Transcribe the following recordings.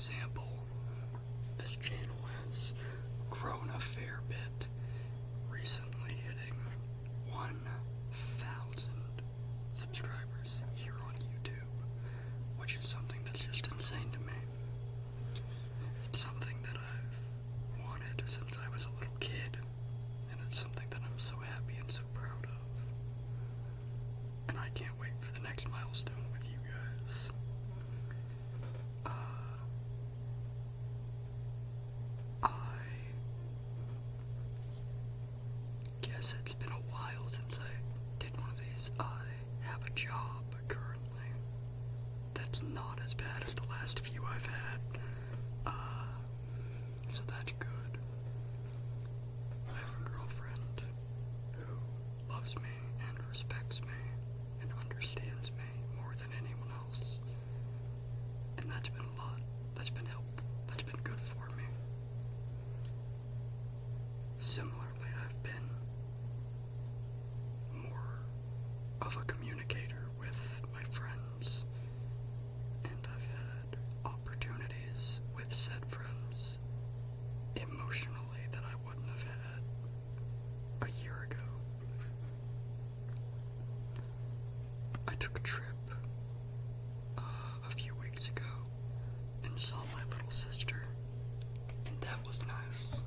example, this channel has grown a fair bit, recently hitting 1,000 subscribers here on YouTube, which is something that's just insane to me. It's something that I've wanted since I was a little kid, and it's something that I'm so happy and so proud of. And I can't wait for the next milestone with you guys. I guess it's been a while since I did one of these. I have a job currently that's not as bad as the last few I've had, so that's good. I have a girlfriend who loves me and respects me and understands me more than anyone else, and that's been a lot. That's been helpful. That's been good for me. Similarly, I've been more of a communicator with my friends, and I've had opportunities with said friends emotionally that I wouldn't have had a year ago. I took a trip a few weeks ago and saw my little sister, and that was nice.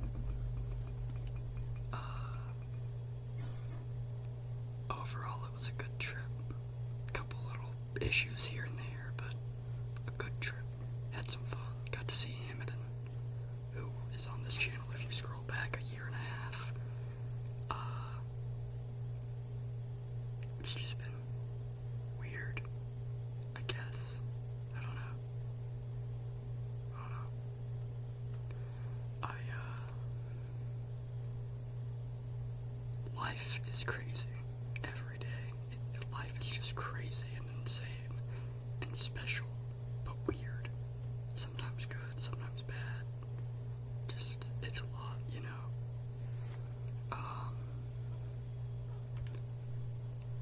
Overall, it was a good trip. A couple little issues here and there, but a good trip. Had some fun. Got to see Hamilton, who is on this channel if you scroll back a year and a half. It's just been weird, I guess. I don't know. Life is crazy. Every day. Life is just crazy and insane and special, but weird. Sometimes good, sometimes bad. Just, it's a lot, you know.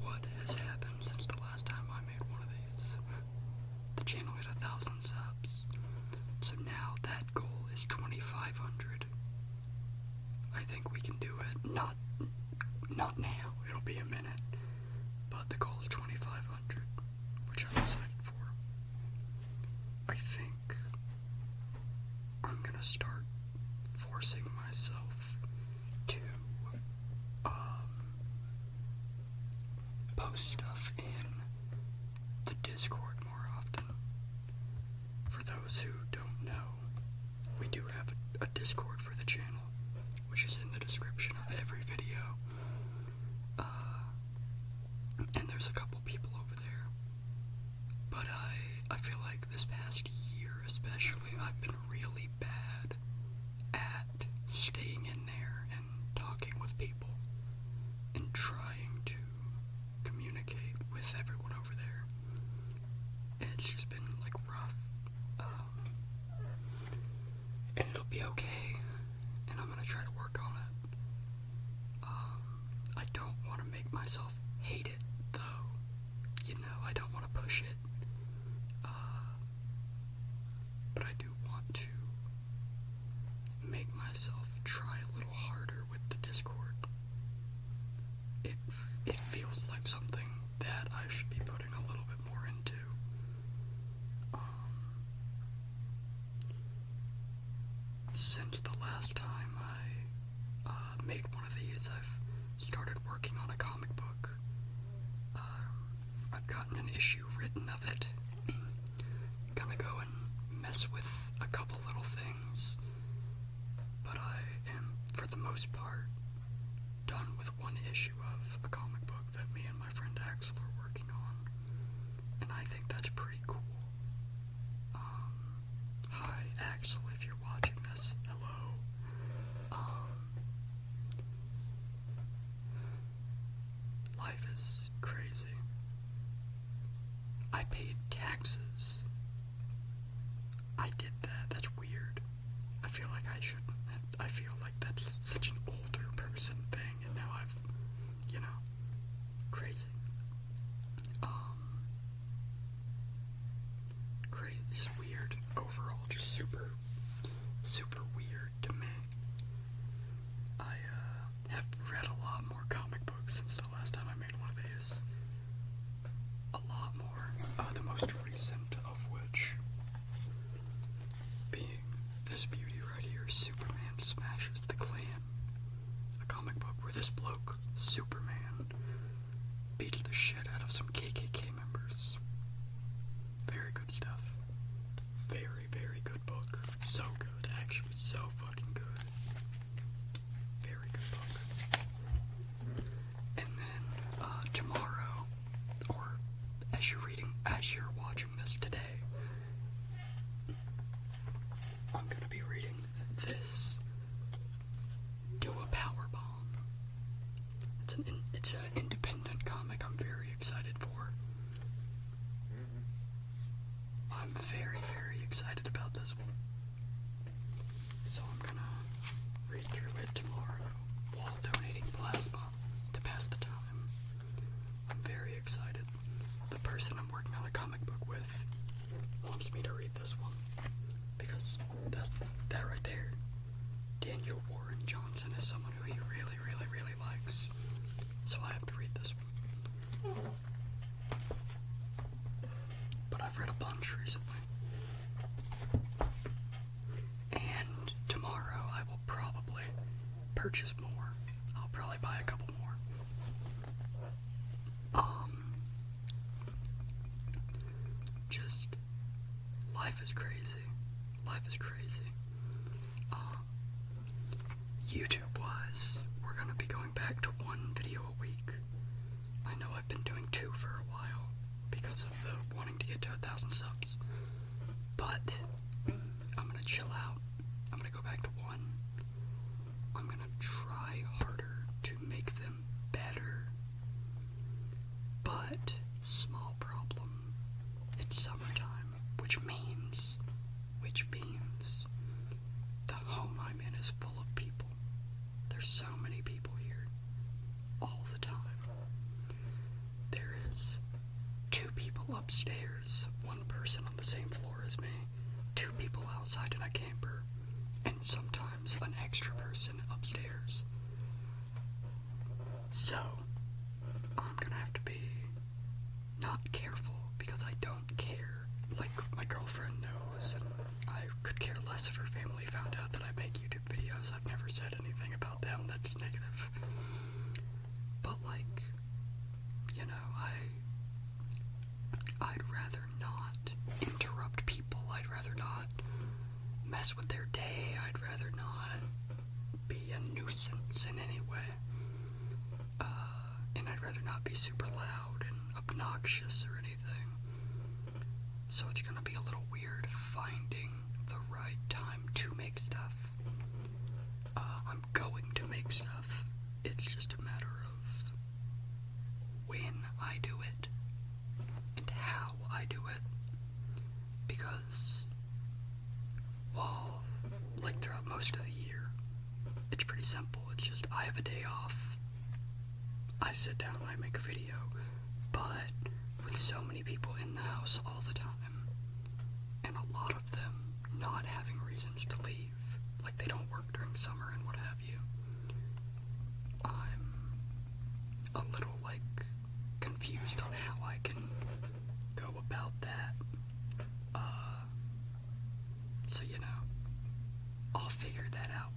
What has happened since the last time I made one of these? The channel hit 1,000 subs. So now that goal is 2,500. I think we can do it. Not now. It'll be a minute. But the goal is 2,500, which I'm excited for. I think I'm gonna start forcing myself to post stuff in the Discord more often. For those who don't know, we do have a Discord for the channel, which is in the description of every video. And there's a couple people over there. But I feel like this past year especially, I've been really bad at staying in there and talking with people and trying to communicate with everyone over there. It's just been like rough. And it'll be okay, and I'm gonna try to work on it. I don't want to make myself hate it, though. You know, I don't want to push it. But I do want to make myself try a little harder with the Discord. It feels like something that I should be putting a little bit more into. Since the last time I made one of these, I've started working on a comic book. I've gotten an issue written of it. Gonna go and mess with a couple little things, but I am, for the most part, done with one issue of a comic book that me and my friend Axel are working on, and I think that's pretty cool. Hi Axel, if you're watching this, hello. Life is crazy. I paid taxes. I did that. That's weird. I feel like I shouldn't. I feel like that's such an older person thing, and now I've, crazy. Crazy, just weird. overall just super weird to me. I have read a lot more comic books since the last time I made one of these. A lot more. The most recent of which being this beauty right here, Superman Smashes the Klan. A comic book where this bloke, Superman, beats the shit out of some KKK members. Very good stuff. Very, very good book. So good, actually. So fucking good. Very good book. And then, tomorrow, or as you're watching this today, I'm gonna be reading this Do a Power Bomb. It's an independent comic I'm very excited for. I'm very, very excited about this one. So I'm gonna read through it tomorrow while donating plasma to pass the time. I'm very excited. The person I'm working on a comic book with wants me to read this one because that right there, Daniel Warren Johnson, is someone who he really, really, really likes. So I have to read this one. But I've read a bunch recently. And tomorrow I will probably purchase more. I'll probably buy a couple more. Just, life is crazy. Life is crazy. YouTube-wise, we're gonna be going back to one video a week. I know I've been doing 2 for a while because of the wanting to get to 1,000 subs. But I'm gonna chill out. I'm gonna go back to 1. I'm gonna try harder to make them better. But, small problem. It's summertime, which means the home I'm in is full of people. There's so many people here. All the time. There is 2 people upstairs, 1 person on the same floor as me, 2 people outside in a camper, and sometimes an extra person upstairs. So, I'm gonna have to be not careful because I don't care. Like, my girlfriend knows, and I could care less if her family found out that I make YouTube videos. I've never said anything about them that's negative. But, like, you know, I'd rather not interrupt people. I'd rather not mess with their day. I'd rather not be a nuisance in any way. And I'd rather not be super loud and obnoxious or anything. So it's gonna be a little weird finding the right time to make stuff. I'm going to make stuff. It's just a matter of when I do it and how I do it. Because, well, like throughout most of the year, it's pretty simple. It's just I have a day off. I sit down and I make a video. But with so many people in the house all the time, and a lot of them not having reasons to leave, like they don't work during summer and what have you, I'm a little, like, confused on how I can go about that. So, you know, I'll figure that out.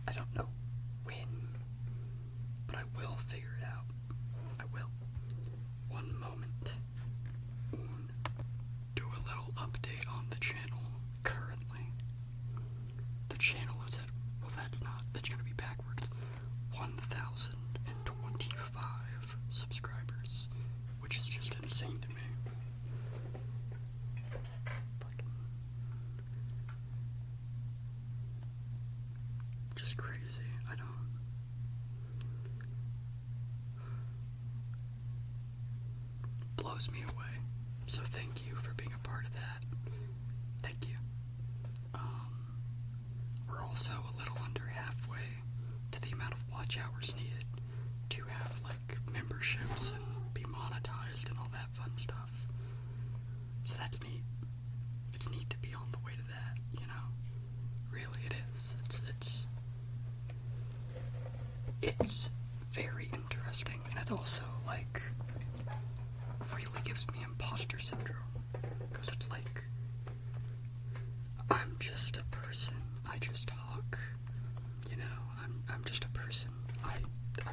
I don't know when, but I will figure it out. I will. One moment. Do a little update on the channel. Currently, the channel is at, well, that's gonna be backwards, 1,025 subscribers, which is just insane to me. Just crazy. Blows me away. So thank you for being a part of that. Thank you. We're also a little under halfway to the amount of watch hours needed to have, like, memberships and be monetized and all that fun stuff. So that's neat. It's subs need to be on the way to that, you know? Really, it is. It's very interesting, and it also, like, really gives me imposter syndrome. Because it's like, I'm just a person. I just talk. You know, I'm just a person. I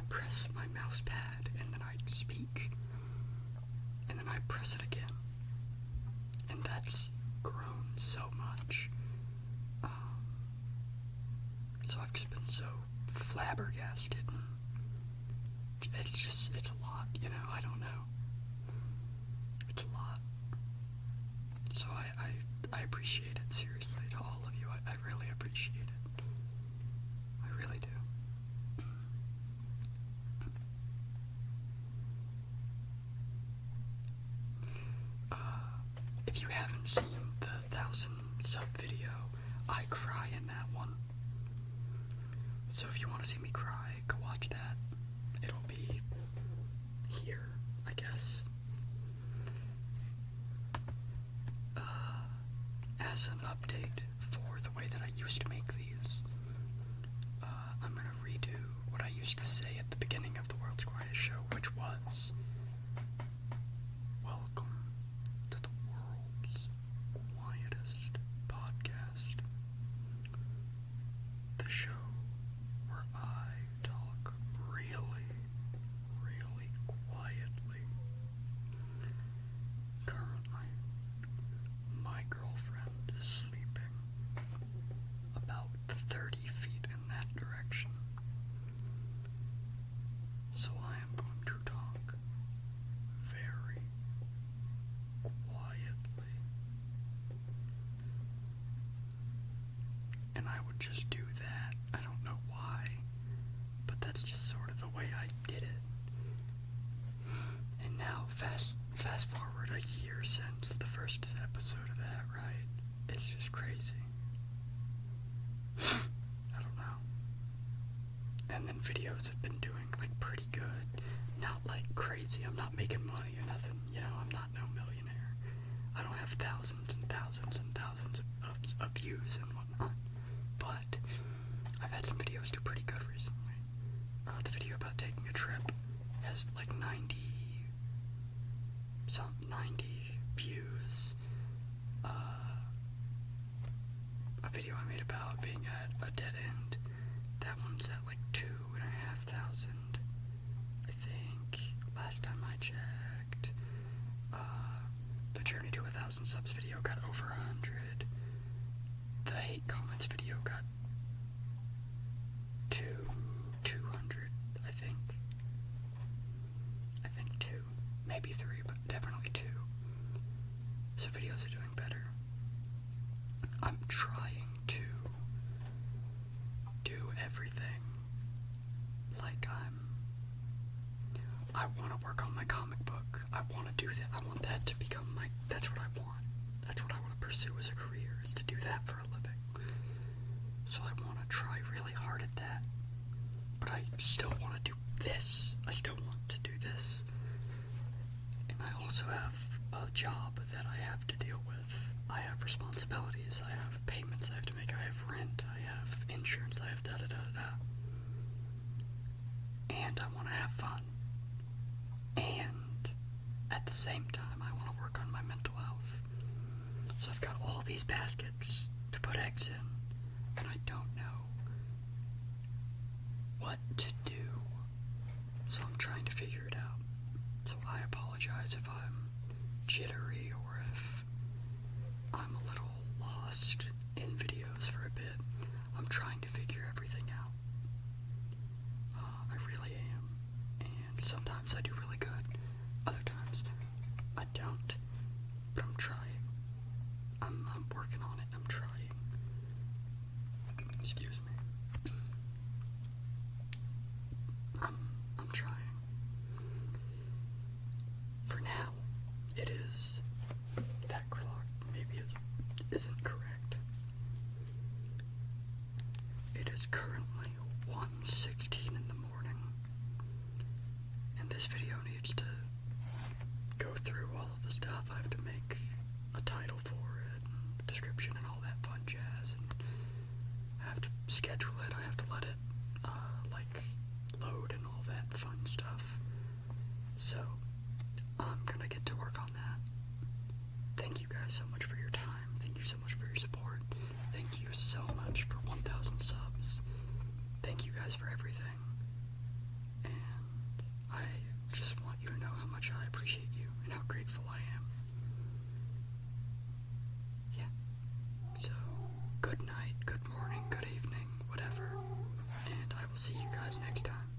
press my mouse pad, and then I speak. And then I press it again. And that's grown so much. So I've just been so flabbergasted. It's a lot, you know, I don't know. It's a lot. So I appreciate it, seriously, to all of you. I really appreciate it. I really do. If you haven't seen the 1,000 sub video, I cry in that one. So if you want to see me cry, go watch that. It'll be here, I guess. As an update for the way that I used to make these, I'm going to redo what I used to say at the beginning of the World's Quietest Show, which was, welcome to the world's quietest podcast. The show where I talk really, really quietly. Currently, my girlfriend is sleeping about 30 feet in that direction. So I am going to talk very quietly. And I would just do that. I don't know why, but that's just sort of the way I did it. And now, fast forward a year since the first episode of that, right? It's just crazy. I don't know. And then videos have been doing, like, pretty good. Not, like, crazy. I'm not making money or nothing. You know, I'm not no millionaire. I don't have thousands and thousands and thousands of views and whatnot. But I've had some videos do pretty good recently. The video about taking a trip has, like, 90 views. A video I made about being at a dead end, that one's at like 2,500, I think, last time I checked. The Journey to 1,000 subs video got over 100. The hate comments video got 200, I think. I think 2, maybe 3, but definitely 2. So videos are doing better. I'm trying to do everything like I want to work on my comic book. I want to do that. I want that to become that's what I want. That's what I want to pursue as a career, is to do that for a living. So I want to try really hard at that. But I still want to do this. I still want to do this. And I also have a job that I have to deal with. I have responsibilities. I have payments I have to make. I have rent. I have insurance. I have da-da-da-da-da. And I want to have fun. And at the same time, I want to work on my mental health. So I've got all these baskets to put eggs in, and I don't know what to do. So I'm trying to figure it out. So I apologize if I'm jittery or if I'm a little lost in videos for a bit. I'm trying to figure everything out. I really am. And sometimes I do really good. Other times I don't. But I'm trying. I'm working on it. I'm trying. Excuse me. I'm trying. For now, it is, that clock maybe isn't correct. It is currently 1:16 in the morning, and this video needs to go through all of the stuff. I have to make a title for it, and description and all that fun jazz. And I have to schedule it. I have to let it load and all that fun stuff. So I'm gonna get to work on that. Thank you guys so much for your time. Thank you so much for your support. Thank you so much for 1,000 subs. Thank you guys for everything. And I just want you to know how much I appreciate you and how grateful I am. Yeah. So, good night, good morning, good evening, whatever. And I will see you guys next time.